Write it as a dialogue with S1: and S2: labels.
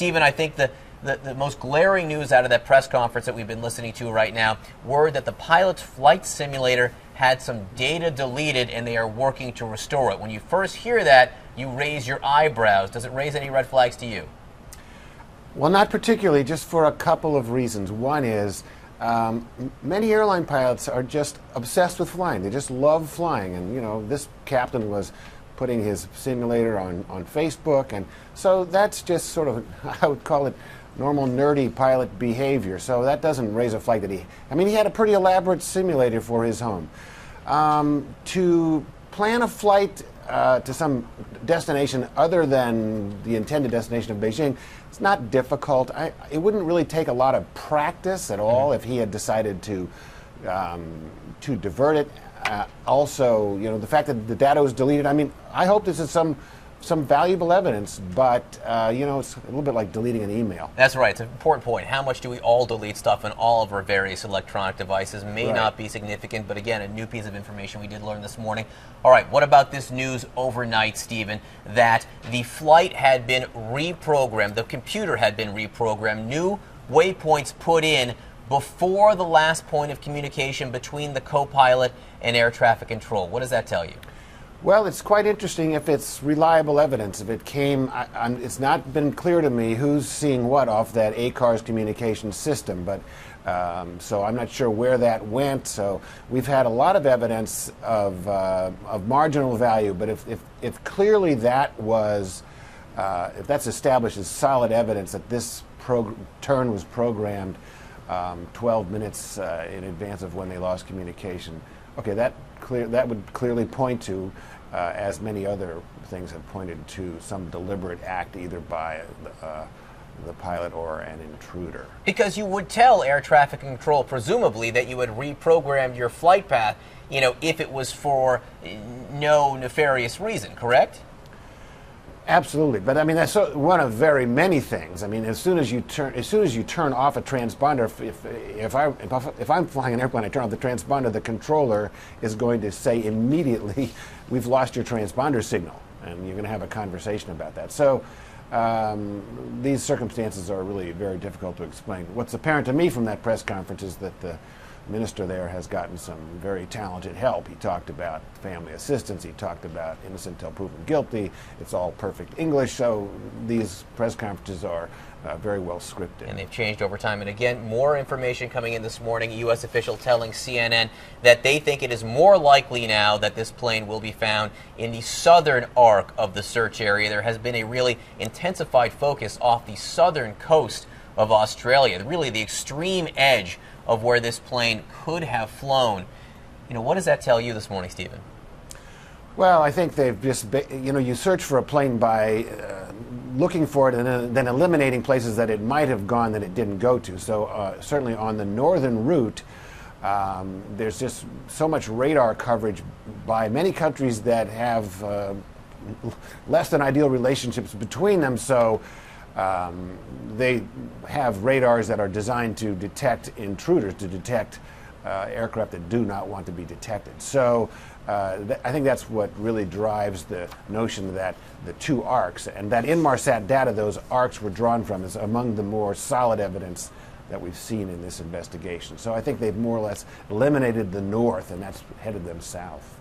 S1: Stephen, I think the most glaring news out of that press conference that we've been listening to right now, word that the pilot's flight simulator had some data deleted and they are working to restore it. When you first hear that, you raise your eyebrows. Does it raise any red flags to you?
S2: Well, not particularly, just for a couple of reasons. One is many airline pilots are just obsessed with flying. They just love flying. And, you know, this captain was putting his simulator on Facebook. And so that's just sort of, I would call it, normal nerdy pilot behavior. So that doesn't raise a flag that he had a pretty elaborate simulator for his home. To plan a flight to some destination other than the intended destination of Beijing, it's not difficult. It wouldn't really take a lot of practice at all if he had decided to divert it. Also, you know, the fact that the data was deleted, I hope this is some valuable evidence, but you know, it's a little bit like deleting an email.
S1: That's right. It's an important point. How much do we all delete stuff on all of our various electronic devices? May not be significant, but again, a new piece of information we did learn this morning. All right, what about this news overnight, Stephen, that the flight had been reprogrammed, the computer had been reprogrammed, new waypoints put in before the last point of communication between the co-pilot and air traffic control? What does that tell you?
S2: Well, it's quite interesting if it's reliable evidence. If it came, it's not been clear to me who's seeing what off that ACARS communication system, but so I'm not sure where that went. So we've had a lot of evidence of marginal value, but if clearly that was, if that's established as solid evidence that this turn was programmed 12 minutes in advance of when they lost communication, okay, that would clearly point to, as many other things have pointed to, some deliberate act either by the pilot or an intruder.
S1: Because you would tell air traffic control, presumably, that you had reprogrammed your flight path, you know, if it was for no nefarious reason, correct?
S2: Absolutely, but that's one of very many things. As soon as you turn off a transponder, if I'm flying an airplane, I turn off the transponder, the controller is going to say immediately, "We've lost your transponder signal," and you're going to have a conversation about that. So these circumstances are really very difficult to explain. What's apparent to me from that press conference is that the minister there has gotten some very talented help. He talked about family assistance. He talked about innocent till proven guilty. It's all perfect English. So these press conferences are very well scripted.
S1: And they've changed over time. And again, more information coming in this morning. A U.S. official telling CNN that they think it is more likely now that this plane will be found in the southern arc of the search area. There has been a really intensified focus off the southern coast of Australia, really the extreme edge of where this plane could have flown. You know, what does that tell you this morning, Stephen?
S2: Well, I think they've just, you search for a plane by looking for it and then eliminating places that it might have gone that it didn't go to. So certainly on the northern route, there's just so much radar coverage by many countries that have less than ideal relationships between them. So they have radars that are designed to detect intruders, to detect aircraft that do not want to be detected. So I think that's what really drives the notion that the two arcs, and that Inmarsat data those arcs were drawn from, is among the more solid evidence that we've seen in this investigation. So I think they've more or less eliminated the north, and that's headed them south.